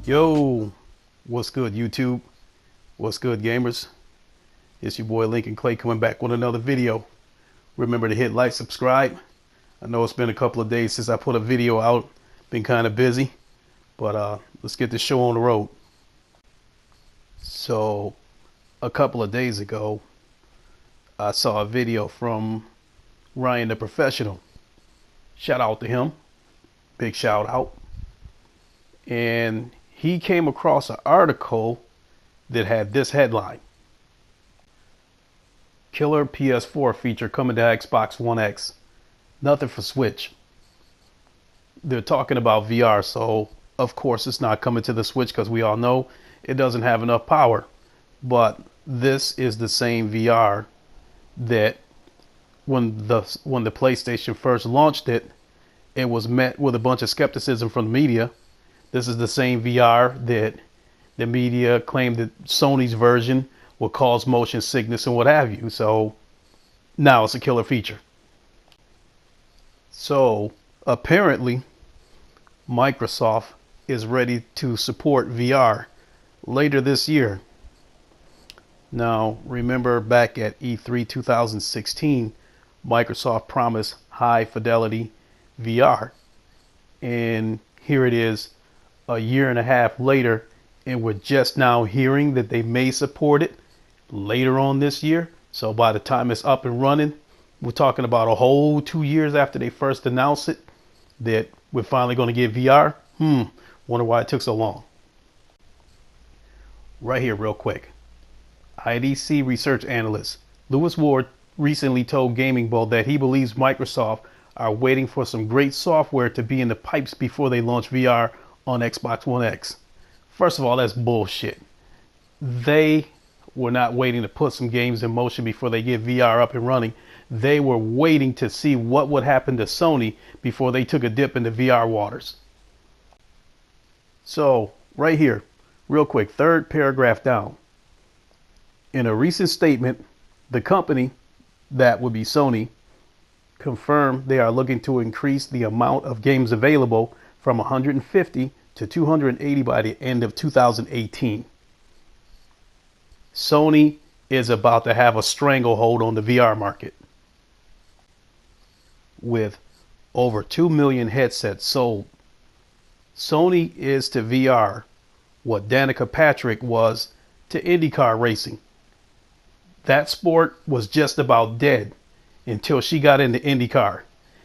Yo, what's good, YouTube? What's good, gamers? It's your boy Lincoln Clay coming back with another video. Remember to hit like, subscribe. I know it's been a couple of days since I put a video out. Been kind of busy, but let's get this show on the road. So, a couple of days ago, I saw a video from Ryan the Professional. Shout out to him. Big shout out. And he came across an article that had this headline: Killer PS4 feature coming to Xbox One X. Nothing for Switch. They're talking about VR, so of course it's not coming to the Switch because we all know it doesn't have enough power. But this is the same VR that when the PlayStation first launched it, it was met with a bunch of skepticism from the media. This is the same VR that the media claimed that Sony's version will cause motion sickness and what have you. So now it's a killer feature. So apparently Microsoft is ready to support VR later this year. Now, remember back at E3 2016, Microsoft promised high fidelity VR. And here it is a year and a half later, and we're just now hearing that they may support it later on this year. So by the time it's up and running, we're talking about a whole 2 years after they first announced it that we're finally going to get VR. Wonder why it took so long. Right here, real quick. IDC research analyst Lewis Ward recently told Gaming Bowl that he believes Microsoft are waiting for some great software to be in the pipes before they launch VR on Xbox One X. First of all, that's bullshit. They were not waiting to put some games in motion before they get VR up and running. They were waiting to see what would happen to Sony before they took a dip into VR waters. So, right here, real quick, third paragraph down. In a recent statement, the company, that would be Sony, confirmed they are looking to increase the amount of games available from 150 to 280 by the end of 2018. Sony is about to have a stranglehold on the VR market. With over 2 million headsets sold, Sony is to VR what Danica Patrick was to IndyCar racing. That sport was just about dead until she got into IndyCar.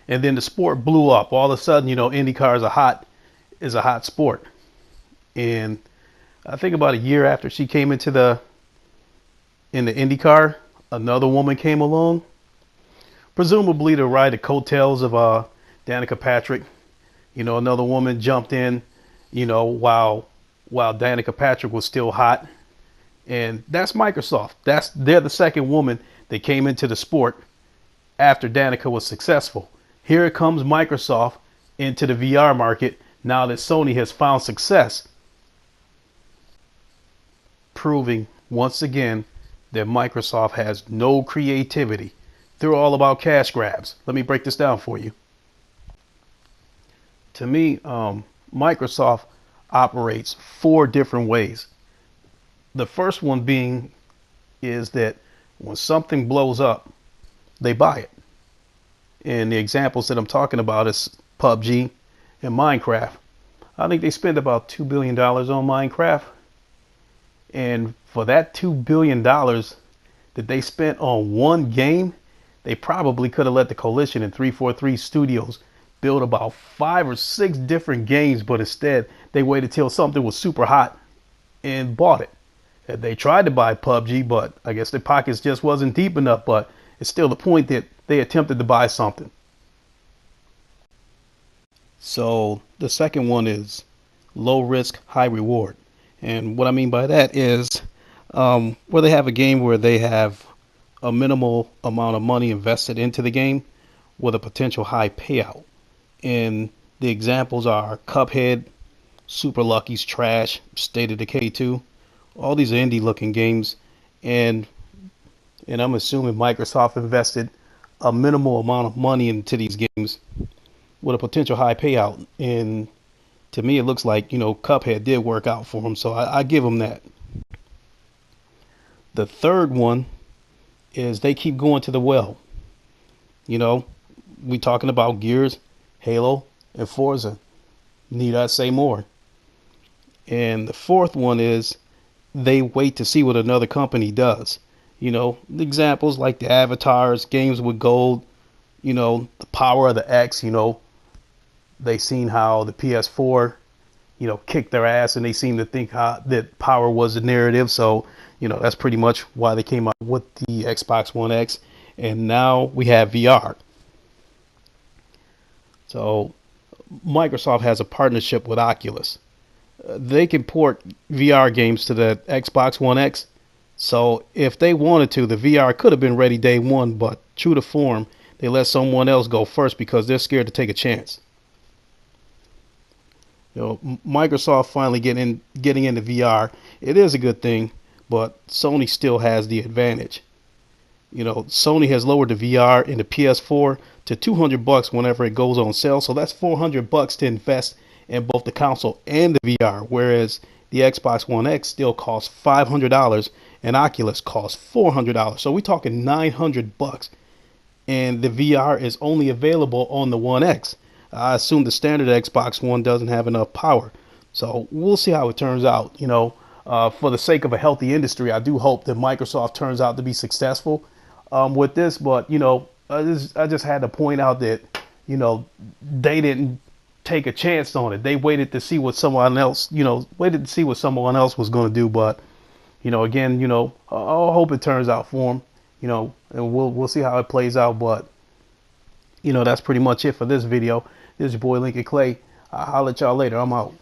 And then the sport blew up. All of a sudden, IndyCar is a hot sport. And I think about a year after she came into the IndyCar, another woman came along, presumably to ride the coattails of Danica Patrick. Another woman jumped in, while Danica Patrick was still hot. And that's Microsoft. They're the second woman that came into the sport after Danica was successful. Here comes Microsoft into the VR market now that Sony has found success, proving once again that Microsoft has no creativity. They're all about cash grabs. Let me break this down for you. To me, Microsoft operates 4 different ways. The first one being is that when something blows up, they buy it. And the examples that I'm talking about is PUBG and Minecraft. I think they spent about $2 billion on Minecraft. And for that $2 billion that they spent on one game, they probably could have let the coalition in 343 Studios build about 5 or 6 different games, but instead they waited till something was super hot and bought it. They tried to buy PUBG, but I guess their pockets just wasn't deep enough. But it's still the point that they attempted to buy something. So the second one is low risk, high reward. And what I mean by that is where they have a game where they have a minimal amount of money invested into the game with a potential high payout. And the examples are Cuphead, Super Lucky's Trash, State of Decay 2. All these are indie looking games, and I'm assuming Microsoft invested a minimal amount of money into these games with a potential high payout. And to me, it looks like, Cuphead did work out for him. So I give him that. The third one is they keep going to the well. You know, we talking about Gears, Halo, and Forza. Need I say more? And the fourth one is they wait to see what another company does. Examples like the avatars, games with gold, the power of the X, they seen how the PS4, kicked their ass, and they seem to think that power was the narrative. So, that's pretty much why they came out with the Xbox One X. And now we have VR. So Microsoft has a partnership with Oculus. They can port VR games to the Xbox One X. So if they wanted to, the VR could have been ready day one, but true to form, they let someone else go first because they're scared to take a chance. Microsoft finally getting into VR. It is a good thing, but Sony still has the advantage. Sony has lowered the VR in the PS4 to $200 whenever it goes on sale. So that's $400 to invest in both the console and the VR, whereas the Xbox One X still costs $500 and Oculus costs $400. So we're talking $900, and the VR is only available on the One X. I assume the standard Xbox One doesn't have enough power, so we'll see how it turns out. For the sake of a healthy industry, I do hope that Microsoft turns out to be successful with this. But I just had to point out that they didn't take a chance on it. They waited to see what someone else was going to do. But again, I hope it turns out for them. And we'll see how it plays out. But that's pretty much it for this video. This is your boy Lincoln Clay. I'll holler at y'all later. I'm out.